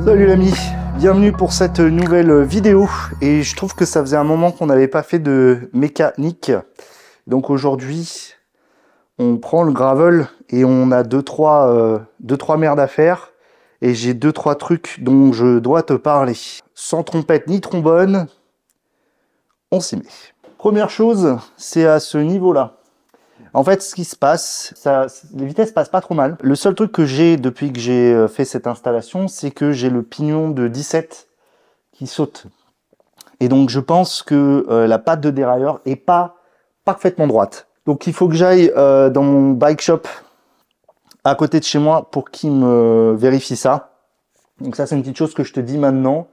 Salut l'ami, bienvenue pour cette nouvelle vidéo et je trouve que ça faisait un moment qu'on n'avait pas fait de mécanique. Donc aujourd'hui on prend le gravel et on a deux trois merdes à faire et j'ai 2-3 trucs dont je dois te parler. Sans trompette ni trombone, on s'y met. Première chose, c'est à ce niveau-là. En fait, ce qui se passe, les vitesses passent pas trop mal. Le seul truc que j'ai depuis que j'ai fait cette installation, c'est que j'ai le pignon de 17 qui saute. Et donc, je pense que la patte de dérailleur est pas parfaitement droite. Donc, il faut que j'aille dans mon bike shop à côté de chez moi pour qu'il me vérifie ça. Donc ça, c'est une petite chose que je te dis maintenant.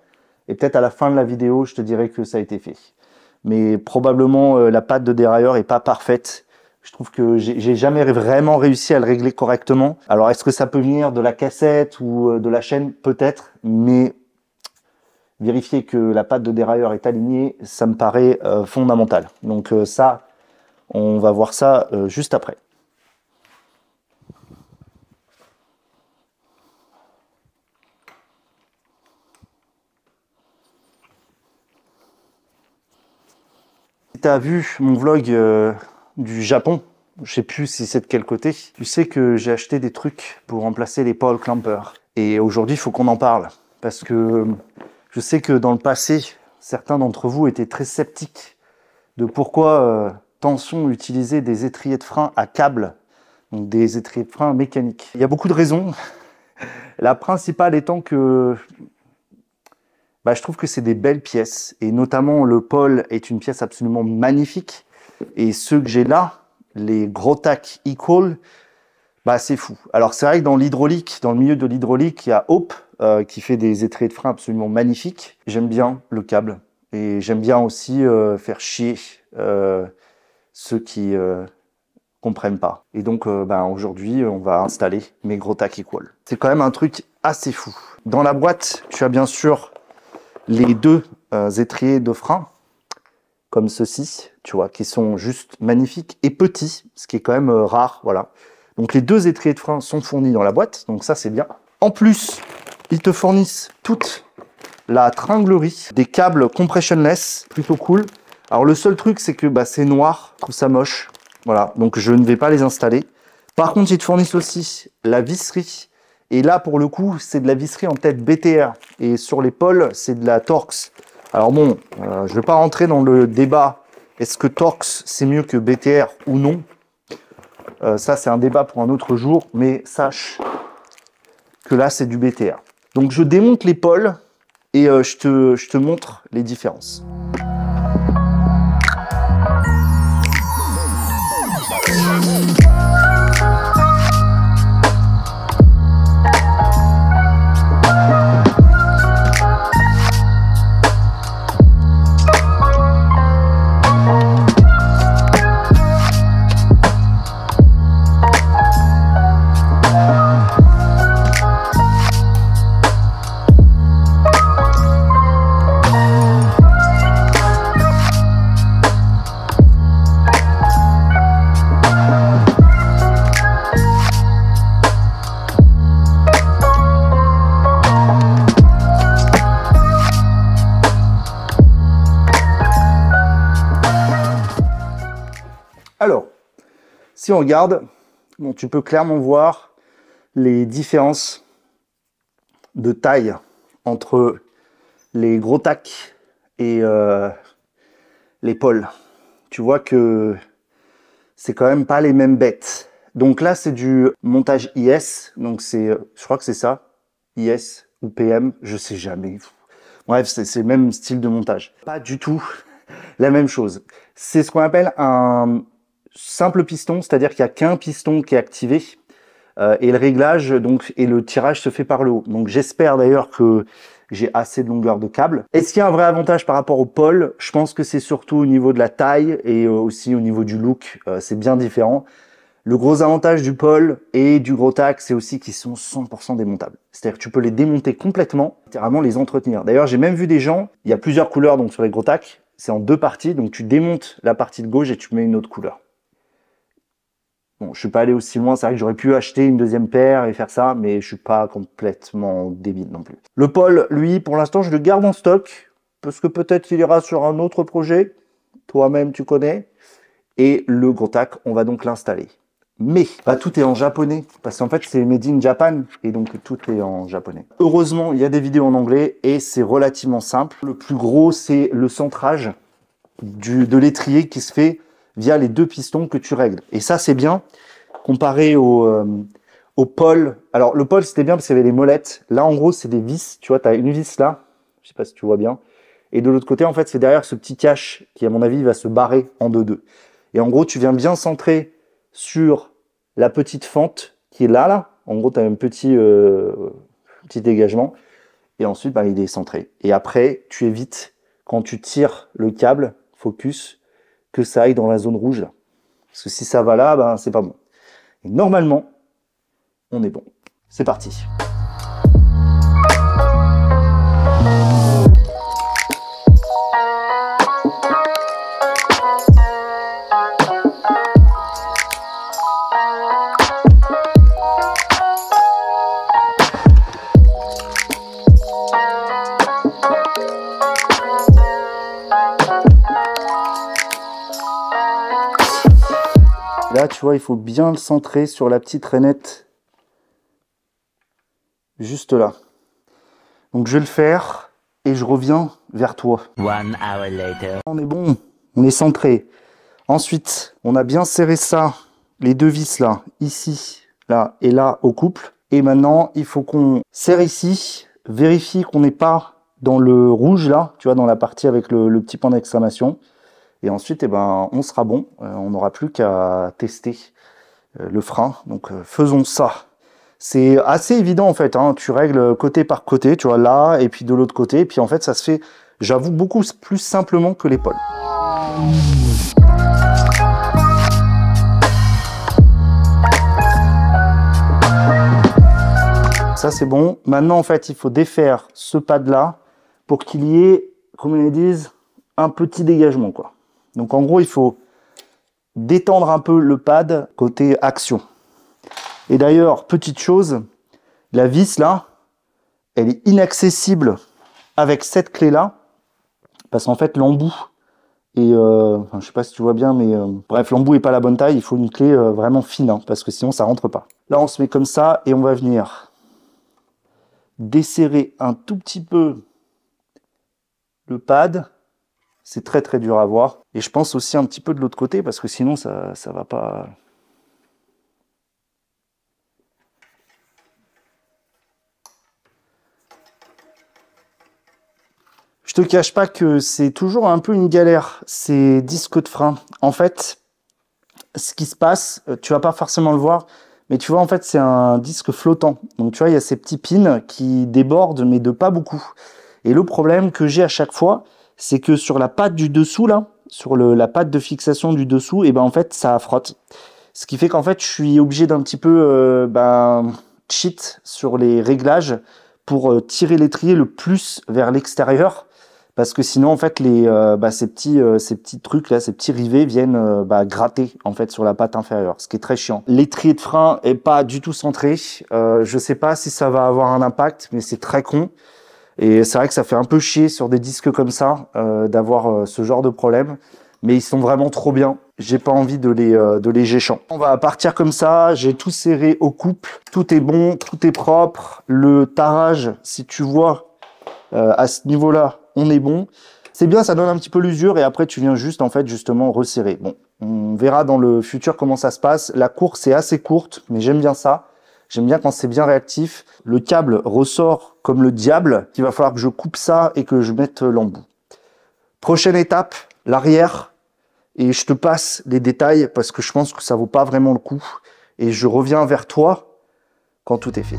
Et peut-être à la fin de la vidéo, je te dirai que ça a été fait. Mais probablement, la patte de dérailleur est pas parfaite. Je trouve que j'ai jamais vraiment réussi à le régler correctement. Alors, est-ce que ça peut venir de la cassette ou de la chaîne? Peut-être, mais vérifier que la patte de dérailleur est alignée, ça me paraît fondamental. Donc ça, on va voir ça juste après. Si tu as vu mon vlog du Japon, je sais plus si c'est de quel côté, tu sais que j'ai acheté des trucs pour remplacer les pole clampers. Et aujourd'hui, il faut qu'on en parle. Parce que je sais que dans le passé, certains d'entre vous étaient très sceptiques de pourquoi Tension utilisait des étriers de frein à câble, donc des étriers de frein mécaniques. Il y a beaucoup de raisons. La principale étant que je trouve que c'est des belles pièces. Et notamment, le pole est une pièce absolument magnifique. Et ceux que j'ai là, les Grotac Equal, c'est fou. Alors c'est vrai que dans l'hydraulique, dans le milieu de l'hydraulique, il y a Hope qui fait des étriers de frein absolument magnifiques. J'aime bien le câble et j'aime bien aussi faire chier ceux qui comprennent pas. Et donc aujourd'hui, on va installer mes Grotac Equal. C'est quand même un truc assez fou. Dans la boîte, tu as bien sûr les deux étriers de frein, comme ceci, tu vois, qui sont juste magnifiques et petits, ce qui est quand même rare, voilà. Donc les deux étriers de frein sont fournis dans la boîte, donc ça c'est bien. En plus, ils te fournissent toute la tringlerie, des câbles compressionless, plutôt cool. Alors le seul truc, c'est que c'est noir, je trouve ça moche, voilà, donc je ne vais pas les installer. Par contre, ils te fournissent aussi la visserie, et là pour le coup, c'est de la visserie en tête BTR, et sur les pôles, c'est de la Torx. Alors bon, je ne vais pas rentrer dans le débat, est-ce que Torx c'est mieux que BTR ou non? Ça c'est un débat pour un autre jour, mais sache que là c'est du BTR. Donc je démonte les pôles et je te montre les différences. Alors, si on regarde, bon, tu peux clairement voir les différences de taille entre les Grotac et les pôles. Tu vois que c'est quand même pas les mêmes bêtes. Donc là, c'est du montage IS, donc je crois que c'est ça, IS ou PM, je sais jamais. Bref, c'est le même style de montage. Pas du tout la même chose. C'est ce qu'on appelle un simple piston, c'est-à-dire qu'il n'y a qu'un piston qui est activé et le réglage et le tirage se fait par le haut. Donc j'espère d'ailleurs que j'ai assez de longueur de câble. Est-ce qu'il y a un vrai avantage par rapport au pôle? Je pense que c'est surtout au niveau de la taille et aussi au niveau du look, c'est bien différent. Le gros avantage du pôle et du Grotac, c'est aussi qu'ils sont 100% démontables. C'est-à-dire que tu peux les démonter complètement, littéralement les entretenir. D'ailleurs, j'ai même vu des gens, il y a plusieurs couleurs donc sur les Grotac, c'est en deux parties, donc tu démontes la partie de gauche et tu mets une autre couleur. Bon, bon, je suis pas allé aussi loin. C'est vrai que j'aurais pu acheter une deuxième paire et faire ça, mais je suis pas complètement débile non plus. Le pôle, lui, pour l'instant, je le garde en stock parce que peut-être il ira sur un autre projet. Toi-même, tu connais. Et le Gotak, on va donc l'installer. Mais bah, tout est en japonais, parce qu'en fait c'est made in Japan, et donc tout est en japonais. Heureusement, il y a des vidéos en anglais, et c'est relativement simple. Le plus gros, c'est le centrage de l'étrier qui se fait via les 2 pistons que tu règles. Et ça, c'est bien, comparé au pôle. Alors, le pôle, c'était bien parce qu'il y avait les molettes. Là, en gros, c'est des vis. Tu vois, tu as une vis là, je sais pas si tu vois bien. Et de l'autre côté, en fait, c'est derrière ce petit cache qui, à mon avis, va se barrer en 2-2. Et en gros, tu viens bien centrer sur la petite fente qui est là. En gros, tu as un petit dégagement. Et ensuite, bah, il est centré. Et après, tu évites, quand tu tires le câble focus, que ça aille dans la zone rouge. Là. Parce que si ça va là, bah, c'est pas bon. Et normalement, on est bon. C'est parti. Là, tu vois, il faut bien le centrer sur la petite rainette. Juste là. Donc, je vais le faire et je reviens vers toi. 1 hour later. On est bon, on est centré. Ensuite, on a bien serré ça, les 2 vis là, ici, là et là au couple. Et maintenant, il faut qu'on serre ici, vérifie qu'on n'est pas dans le rouge là, tu vois, dans la partie avec le petit point d'exclamation. Et ensuite, eh ben, on sera bon. On n'aura plus qu'à tester le frein. Donc, faisons ça. C'est assez évident, en fait. Hein. Tu règles côté par côté, tu vois, là, et puis de l'autre côté. Et puis, en fait, ça se fait, j'avoue, beaucoup plus simplement que l'épaule. Ça, c'est bon. Maintenant, en fait, il faut défaire ce pad-là pour qu'il y ait, comme ils disent, un petit dégagement, quoi. Donc en gros, il faut détendre un peu le pad côté action. Et d'ailleurs, petite chose, la vis là, elle est inaccessible avec cette clé là, parce qu'en fait l'embout est, je sais pas si tu vois bien, mais bref, l'embout est pas la bonne taille. Il faut une clé vraiment fine, hein, parce que sinon ça rentre pas. Là, on se met comme ça et on va venir desserrer un tout petit peu le pad. C'est très très dur à voir. Et je pense aussi un petit peu de l'autre côté parce que sinon ça va pas. Je te cache pas que c'est toujours un peu une galère ces disques de frein. En fait, ce qui se passe, tu vas pas forcément le voir, mais tu vois en fait c'est un disque flottant. Donc tu vois il y a ces petits pins qui débordent mais de pas beaucoup. Et le problème que j'ai à chaque fois, c'est que sur la patte du dessous, là, sur la patte de fixation du dessous, et ben en fait, ça frotte. Ce qui fait qu'en fait, je suis obligé d'un petit peu cheat sur les réglages pour tirer l'étrier le plus vers l'extérieur. Parce que sinon, en fait, ces petits trucs là, ces petits rivets viennent gratter en fait sur la patte inférieure, ce qui est très chiant. L'étrier de frein est pas du tout centré. Je sais pas si ça va avoir un impact, mais c'est très con. Et c'est vrai que ça fait un peu chier sur des disques comme ça d'avoir ce genre de problème. Mais ils sont vraiment trop bien. J'ai pas envie de les géchant. On va partir comme ça. J'ai tout serré au couple. Tout est bon, tout est propre. Le tarage, si tu vois, à ce niveau-là, on est bon. C'est bien, ça donne un petit peu l'usure. Et après, tu viens juste, en fait, justement, resserrer. Bon, on verra dans le futur comment ça se passe. La course est assez courte, mais j'aime bien ça. J'aime bien quand c'est bien réactif. Le câble ressort comme le diable. Il va falloir que je coupe ça et que je mette l'embout. Prochaine étape, l'arrière. Et je te passe les détails parce que je pense que ça vaut pas vraiment le coup. Et je reviens vers toi quand tout est fait.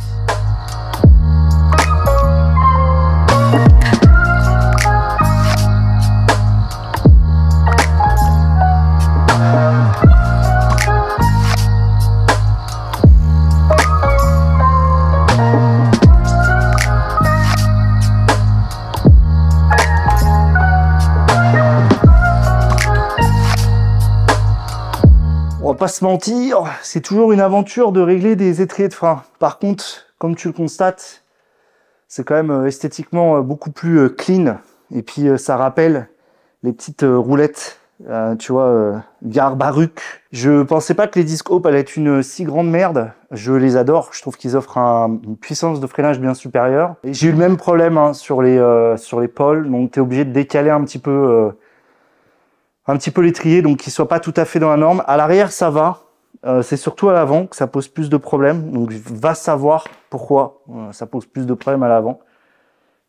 pas se mentir, c'est toujours une aventure de régler des étriers de frein. Par contre, comme tu le constates, c'est quand même esthétiquement beaucoup plus clean. Et puis ça rappelle les petites roulettes, tu vois, Gare Baruch. Je pensais pas que les Disc Hope allaient être une si grande merde. Je les adore, je trouve qu'ils offrent une puissance de freinage bien supérieure. Et j'ai eu le même problème hein, sur les pôles, donc tu es obligé de décaler un petit peu l'étrier, donc qu'il soit pas tout à fait dans la norme. À l'arrière, ça va. C'est surtout à l'avant que ça pose plus de problèmes. Donc va savoir pourquoi ça pose plus de problèmes à l'avant.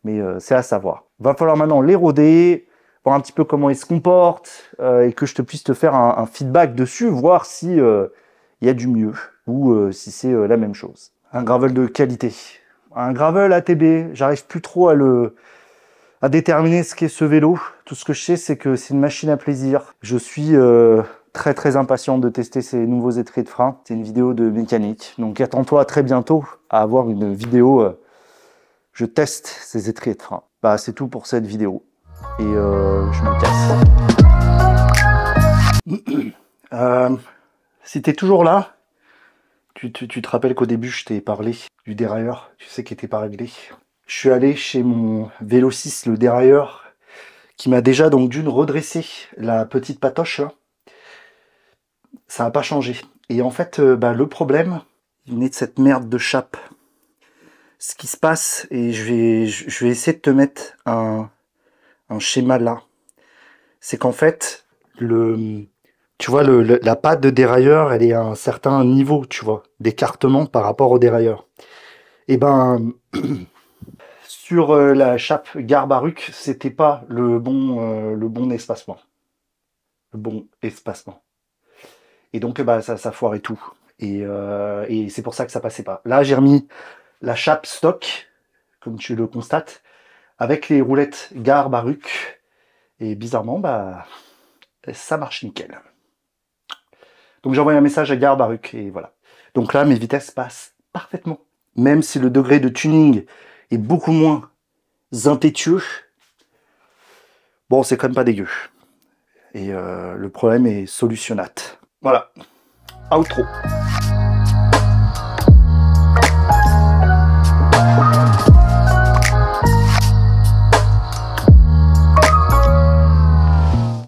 Mais c'est à savoir. Va falloir maintenant les roder, voir un petit peu comment ils se comportent et que je te puisse te faire un feedback dessus, voir si y a du mieux ou si c'est la même chose. Un gravel de qualité. Un gravel ATB, j'arrive plus trop à déterminer ce qu'est ce vélo. Tout ce que je sais, c'est que c'est une machine à plaisir. Je suis très très impatient de tester ces nouveaux étriers de frein. C'est une vidéo de mécanique. Donc attends-toi très bientôt à avoir une vidéo je teste ces étriers de frein. Bah c'est tout pour cette vidéo. Et je me casse. Si t'es toujours là, tu te rappelles qu'au début je t'ai parlé du dérailleur, tu sais qu'il n'était pas réglé. Je suis allé chez mon Vélo 6, le dérailleur, qui m'a déjà donc d'une redressé la petite patoche là. Ça n'a pas changé. Et en fait, le problème, il venait de cette merde de chape. Ce qui se passe, et je vais essayer de te mettre un schéma là, c'est qu'en fait, tu vois, la patte de dérailleur, elle est à un certain niveau, tu vois, d'écartement par rapport au dérailleur. Et sur la chape Gare Baruch, c'était pas le bon espacement. Le bon espacement. Et donc, ça foirait tout. Et c'est pour ça que ça passait pas. Là, j'ai remis la chape stock, comme tu le constates, avec les roulettes Gare Baruch. Et bizarrement, ça marche nickel. Donc j'ai envoyé un message à Gare Baruch et voilà. Donc là, mes vitesses passent parfaitement. Même si le degré de tuning est beaucoup moins impétueux, bon, c'est quand même pas dégueu. Et le problème est solutionnate. Voilà. Outro.